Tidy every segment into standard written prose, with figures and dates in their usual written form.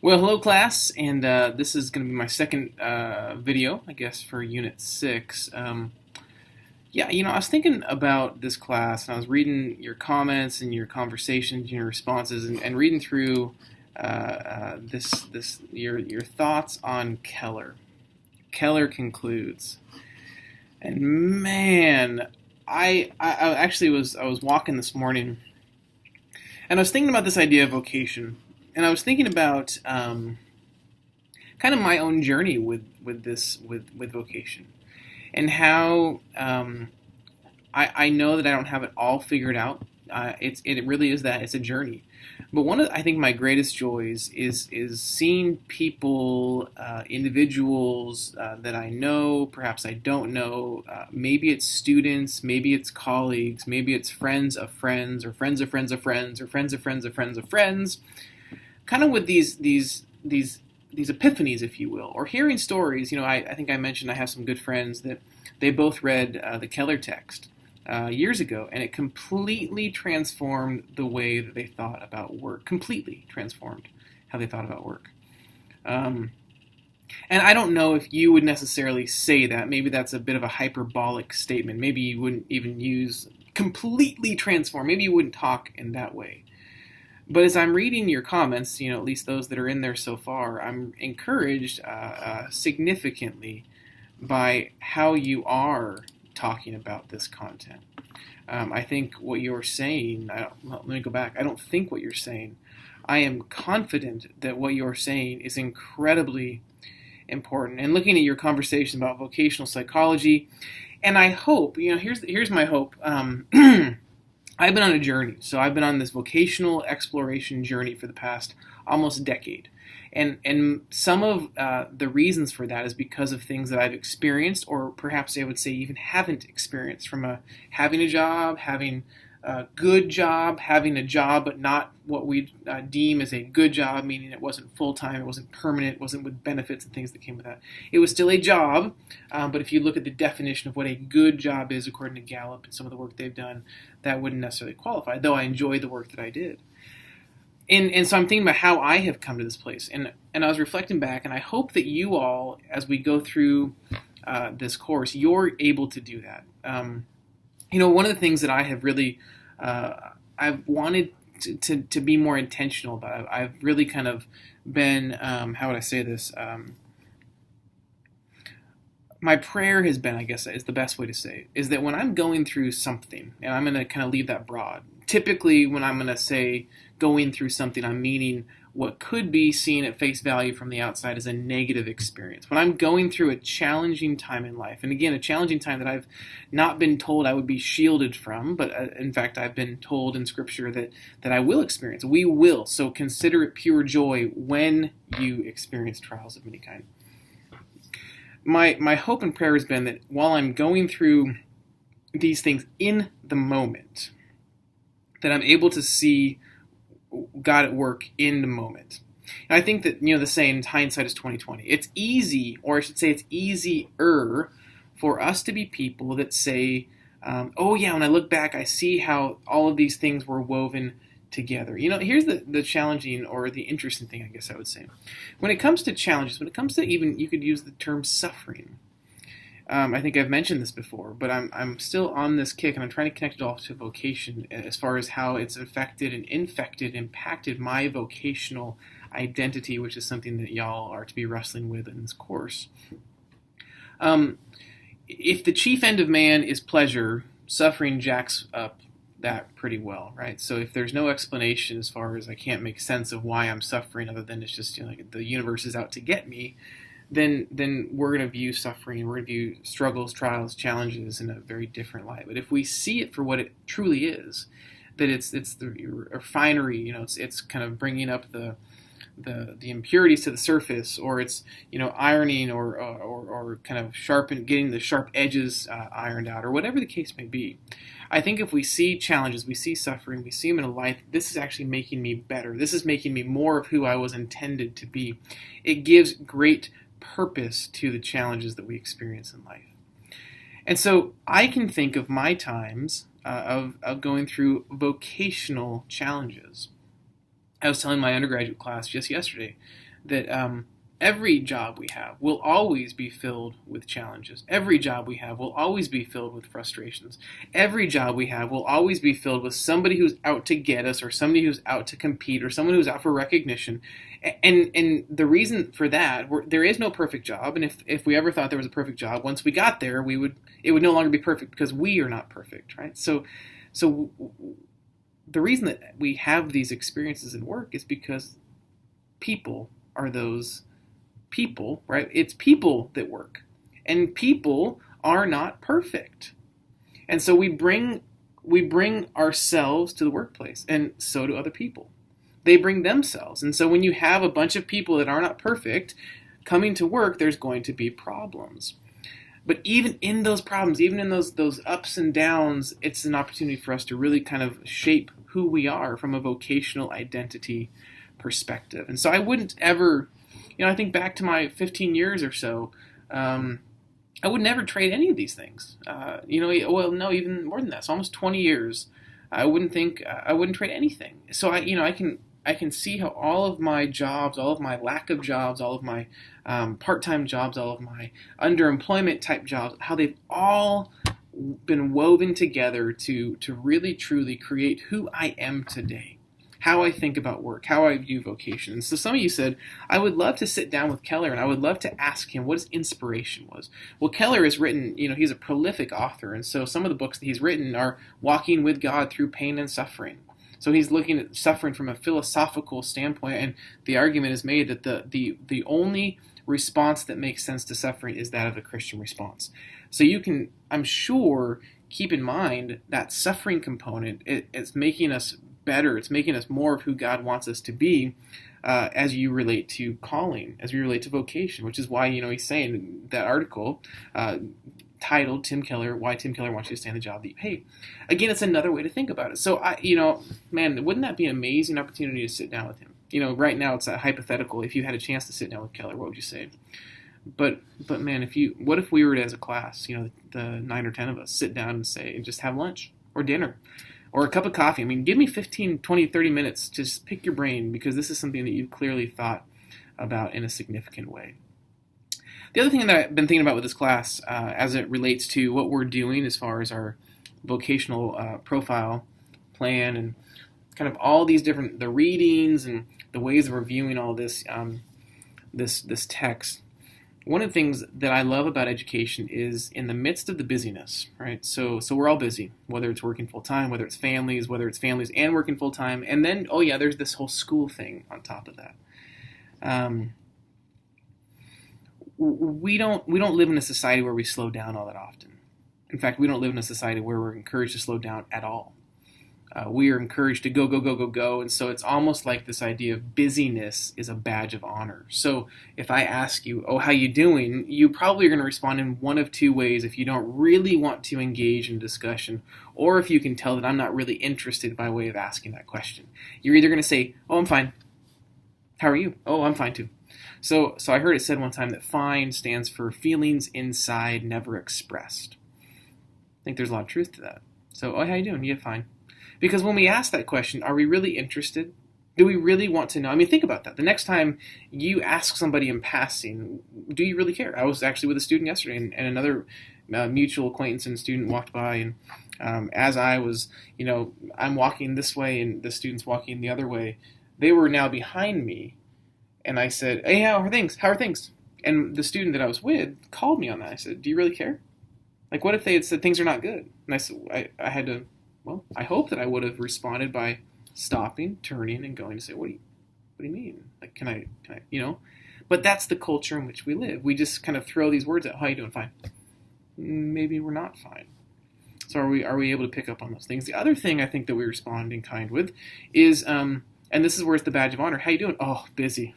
Well, hello class, and this is going to be my second video, I guess, for Unit 6. Yeah, I was thinking about this class, and I was reading your comments and your conversations and your responses, and reading through your thoughts on Keller. Keller concludes, and man, I actually I was walking this morning, and I was thinking about this idea of vocation. And I was thinking about kind of my own journey with vocation, and how I know that I don't have it all figured out. It really is that it's a journey. But one of I think my greatest joys is seeing people, individuals that I know, perhaps I don't know. Maybe it's students, maybe it's colleagues, maybe it's friends of friends, or friends of friends of friends, or friends of friends of friends of friends. Kind of with these epiphanies, if you will, or hearing stories. I think I mentioned I have some good friends that they both read the Keller text years ago, and it completely transformed the way that they thought about work. Completely transformed how they thought about work. And I don't know if you would necessarily say that. Maybe that's a bit of a hyperbolic statement. Maybe you wouldn't even use completely transform. Maybe you wouldn't talk in that way. But as I'm reading your comments, at least those that are in there so far, I'm encouraged significantly by how you are talking about this content. I think what you're saying, let me go back. I don't think what you're saying. I am confident that what you're saying is incredibly important. And looking at your conversation about vocational psychology, and I hope, here's my hope. I've been on a journey. So I've been on this vocational exploration journey for the past almost decade. And some of the reasons for that is because of things that I've experienced, or perhaps I would say even haven't experienced, from having a job, having a good job, having a job but not what we deem as a good job, meaning it wasn't full-time, it wasn't permanent, it wasn't with benefits and things that came with that. It was still a job, but if you look at the definition of what a good job is according to Gallup and some of the work they've done, that wouldn't necessarily qualify, though I enjoy the work that I did. And so I'm thinking about how I have come to this place, and I was reflecting back, and I hope that you all, as we go through this course, you're able to do that. One of the things that I have really, I've wanted to be more intentional about. I've really kind of been, how would I say this? My prayer has been, I guess is the best way to say it, is that when I'm going through something, and I'm going to kind of leave that broad. Typically, when I'm going to say going through something, I'm meaning what could be seen at face value from the outside as a negative experience. When I'm going through a challenging time in life, and again, a challenging time that I've not been told I would be shielded from, but in fact, I've been told in Scripture that I will experience. We will. So consider it pure joy when you experience trials of any kind. My hope and prayer has been that while I'm going through these things in the moment, that I'm able to see God at work in the moment. And I think that, the saying, hindsight is 20/20. It's easy, or I should say it's easier for us to be people that say, oh yeah, when I look back, I see how all of these things were woven together. Here's the challenging, or the interesting thing, I guess I would say. When it comes to challenges, when it comes to even, you could use the term suffering. I think I've mentioned this before, but I'm still on this kick, and I'm trying to connect it all to vocation as far as how it's affected and impacted my vocational identity, which is something that y'all are to be wrestling with in this course. If the chief end of man is pleasure, suffering jacks up that pretty well, right? So if there's no explanation as far as I can't make sense of why I'm suffering, other than it's just like the universe is out to get me, then we're going to view suffering, we're going to view struggles, trials, challenges in a very different light. But if we see it for what it truly is, that it's the refinery, it's kind of bringing up the impurities to the surface, or it's ironing, or kind of getting the sharp edges ironed out, or whatever the case may be. I think if we see challenges, we see suffering, we see them in a light, this is actually making me better. This is making me more of who I was intended to be. It gives great purpose to the challenges that we experience in life. And so I can think of my times of going through vocational challenges. I was telling my undergraduate class just yesterday that every job we have will always be filled with challenges. Every job we have will always be filled with frustrations. Every job we have will always be filled with somebody who's out to get us, or somebody who's out to compete, or someone who's out for recognition. And the reason for that, there is no perfect job. And if we ever thought there was a perfect job, once we got there, it would no longer be perfect because we are not perfect, right? So the reason that we have these experiences in work is because people are those people, right? It's people that work, and people are not perfect. And so we bring ourselves to the workplace, and so do other people. They bring themselves. And so when you have a bunch of people that are not perfect coming to work, there's going to be problems. But even in those problems, even in those ups and downs, it's an opportunity for us to really kind of shape who we are from a vocational identity perspective. And so I wouldn't ever, I think back to my 15 years or so, I would never trade any of these things. Well, no, even more than that. So almost 20 years, I wouldn't trade anything. So I can see how all of my jobs, all of my lack of jobs, all of my part-time jobs, all of my underemployment type jobs, how they've all been woven together to really truly create who I am today, how I think about work, how I view vocation. And so some of you said, I would love to sit down with Keller and I would love to ask him what his inspiration was. Well, Keller has written, he's a prolific author, and so some of the books that he's written are Walking with God Through Pain and Suffering. So he's looking at suffering from a philosophical standpoint, and the argument is made that the only response that makes sense to suffering is that of a Christian response. So you can, I'm sure, keep in mind that suffering component. It's making us better. It's making us more of who God wants us to be as you relate to calling, as you relate to vocation, which is why, he's saying that article titled Tim Keller, Why Tim Keller Wants You to Stay in the Job That You Hate. Again, it's another way to think about it. So, man, wouldn't that be an amazing opportunity to sit down with him? Right now it's a hypothetical. If you had a chance to sit down with Keller, what would you say? But man, what if we were to, as a class, the 9 or 10 of us, sit down and just have lunch or dinner or a cup of coffee? Give me 15, 20, 30 minutes. Just pick your brain, because this is something that you've clearly thought about in a significant way. The other thing that I've been thinking about with this class as it relates to what we're doing as far as our vocational profile plan and kind of all these different, the readings and the ways of reviewing all this, this text. One of the things that I love about education is in the midst of the busyness, right? So we're all busy, whether it's working full-time, whether it's families and working full-time. And then, there's this whole school thing on top of that. We don't live in a society where we slow down all that often. In fact, we don't live in a society where we're encouraged to slow down at all. We are encouraged to go, go, go, go, go. And so it's almost like this idea of busyness is a badge of honor. So if I ask you, how you doing? You probably are going to respond in one of two ways if you don't really want to engage in discussion, or if you can tell that I'm not really interested by way of asking that question. You're either going to say, I'm fine. How are you? I'm fine too. So I heard it said one time that FINE stands for feelings inside never expressed. I think there's a lot of truth to that. So, how you doing? Yeah, fine. Because when we ask that question, are we really interested? Do we really want to know? Think about that. The next time you ask somebody in passing, do you really care? I was actually with a student yesterday, and another mutual acquaintance and student walked by, and as I was, I'm walking this way and the student's walking the other way, they were now behind me, and I said, hey, how are things? And the student that I was with called me on that. I said, do you really care? Like, what if they had said things are not good? And I said, I had to, I hope that I would have responded by stopping, turning, and going to say, what do you mean? Like, can I, But that's the culture in which we live. We just kind of throw these words out. How you doing? Fine. Maybe we're not fine. So are we able to pick up on those things? The other thing I think that we respond in kind with is, and this is where it's the badge of honor. How you doing? Busy.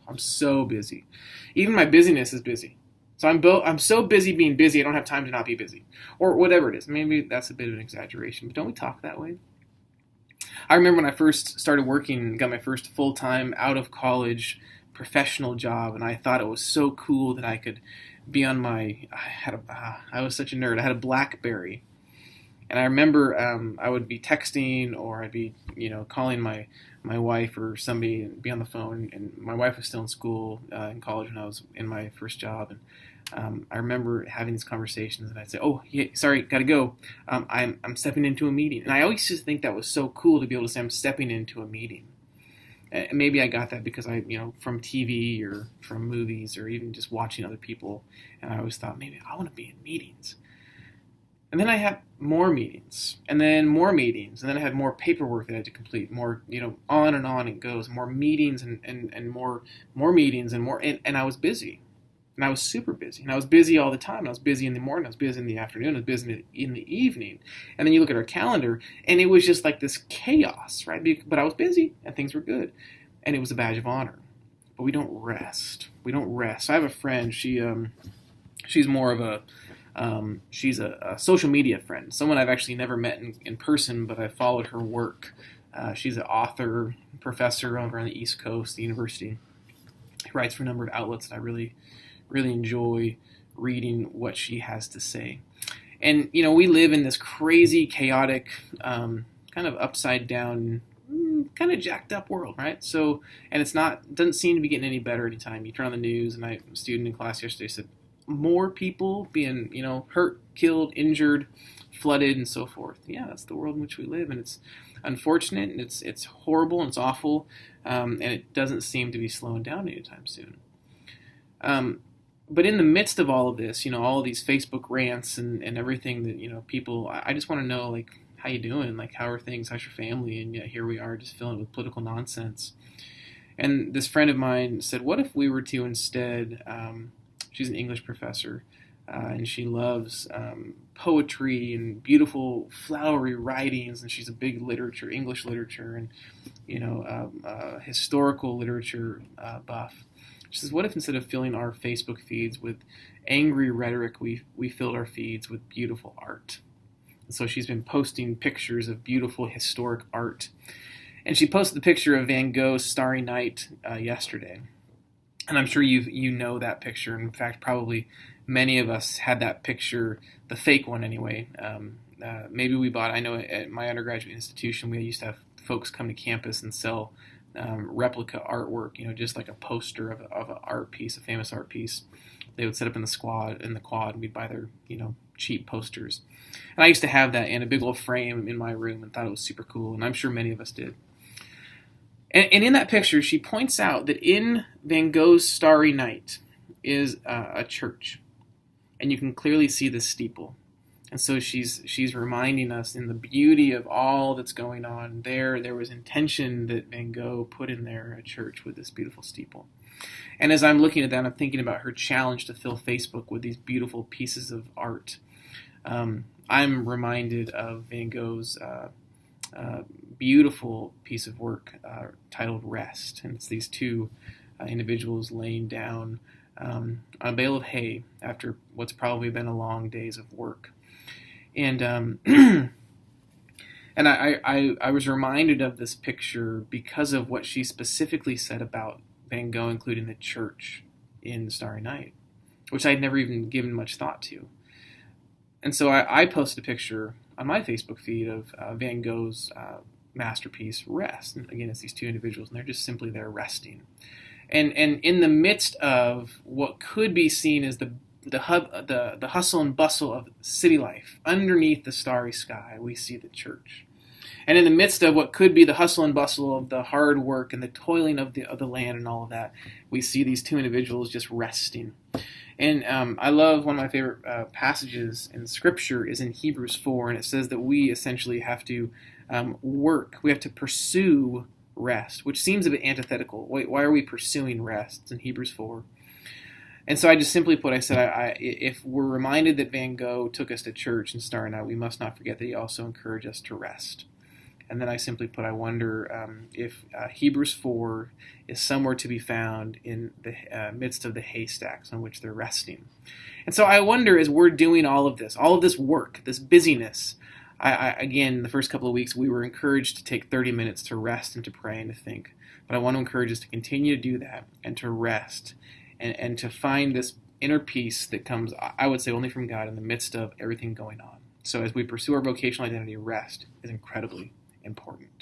I'm so busy. Even my busyness is busy. So I'm so busy being busy, I don't have time to not be busy. Or whatever it is. Maybe that's a bit of an exaggeration, but don't we talk that way? I remember when I first started working, got my first full-time, out-of-college, professional job, and I thought it was so cool that I could be on I was such a nerd. I had a BlackBerry. And I remember I would be texting, or I'd be, calling my wife or somebody and be on the phone. And my wife was still in school, in college when I was in my first job. And I remember having these conversations, and I'd say, "Oh, yeah, sorry, gotta go. I'm stepping into a meeting." And I always just think that was so cool to be able to say I'm stepping into a meeting. And maybe I got that because from TV or from movies or even just watching other people. And I always thought, maybe I want to be in meetings. And then I had more meetings, and then more meetings, and then I had more paperwork that I had to complete, more, on it goes, more meetings and more meetings and more, and I was busy. And I was super busy. And I was busy all the time. I was busy in the morning. I was busy in the afternoon. I was busy in the evening. And then you look at our calendar, and it was just like this chaos, right? But I was busy, and things were good. And it was a badge of honor. But we don't rest. We don't rest. So I have a friend. She's more of she's a social media friend. Someone I've actually never met in person, but I've followed her work. She's an author, professor over on the East Coast, the university. She writes for a number of outlets that I really enjoy reading what she has to say. And, we live in this crazy, chaotic, kind of upside down, kind of jacked up world, right? So, and doesn't seem to be getting any better anytime. You turn on the news, and a student in class yesterday said, more people being, hurt, killed, injured, flooded, and so forth. Yeah, that's the world in which we live, and it's unfortunate, and it's horrible, and it's awful, and it doesn't seem to be slowing down anytime soon. But in the midst of all of this, all of these Facebook rants and everything that, people, I just want to know, like, how you doing? Like, how are things? How's your family? And yet here we are just filling it with political nonsense. And this friend of mine said, what if we were to instead, she's an English professor, and she loves poetry and beautiful flowery writings, and she's a big English literature, and, historical literature buff. She says, what if instead of filling our Facebook feeds with angry rhetoric, we filled our feeds with beautiful art? And so she's been posting pictures of beautiful historic art. And she posted the picture of Van Gogh's Starry Night yesterday. And I'm sure you know that picture. In fact, probably many of us had that picture, the fake one anyway. Maybe we bought, I know at my undergraduate institution, we used to have folks come to campus and sell replica artwork, just like a poster of an art piece, a famous art piece. They would set up in the quad, and we'd buy their, cheap posters. And I used to have that in a big old frame in my room and thought it was super cool, and I'm sure many of us did. And in that picture, she points out that in Van Gogh's Starry Night is a church, and you can clearly see the steeple. And so she's reminding us in the beauty of all that's going on there was intention that Van Gogh put in there, a church with this beautiful steeple. And as I'm looking at that, I'm thinking about her challenge to fill Facebook with these beautiful pieces of art. I'm reminded of Van Gogh's beautiful piece of work titled Rest. And it's these two individuals laying down on a bale of hay after what's probably been a long days of work. And and I was reminded of this picture because of what she specifically said about Van Gogh, including the church in the Starry Night, which I'd never even given much thought to. And so I posted a picture on my Facebook feed of Van Gogh's masterpiece, Rest. And again, it's these two individuals, and they're just simply there resting. And in the midst of what could be seen as the hustle and bustle of city life, underneath the starry sky, we see the church. And in the midst of what could be the hustle and bustle of the hard work and the toiling of the land and all of that, we see these two individuals just resting. And I love one of my favorite passages in Scripture is in Hebrews 4, and it says that we essentially have to work. We have to pursue rest, which seems a bit antithetical. Why are we pursuing rest? It's in Hebrews 4. And so I just simply put, I said, if we're reminded that Van Gogh took us to church in Starry Night, we must not forget that he also encouraged us to rest. And then I simply put, I wonder if Hebrews 4 is somewhere to be found in the midst of the haystacks on which they're resting. And so I wonder, as we're doing all of this work, this busyness, again, the first couple of weeks, we were encouraged to take 30 minutes to rest and to pray and to think. But I want to encourage us to continue to do that and to rest and to find this inner peace that comes, I would say, only from God in the midst of everything going on. So as we pursue our vocational identity, rest is incredibly important.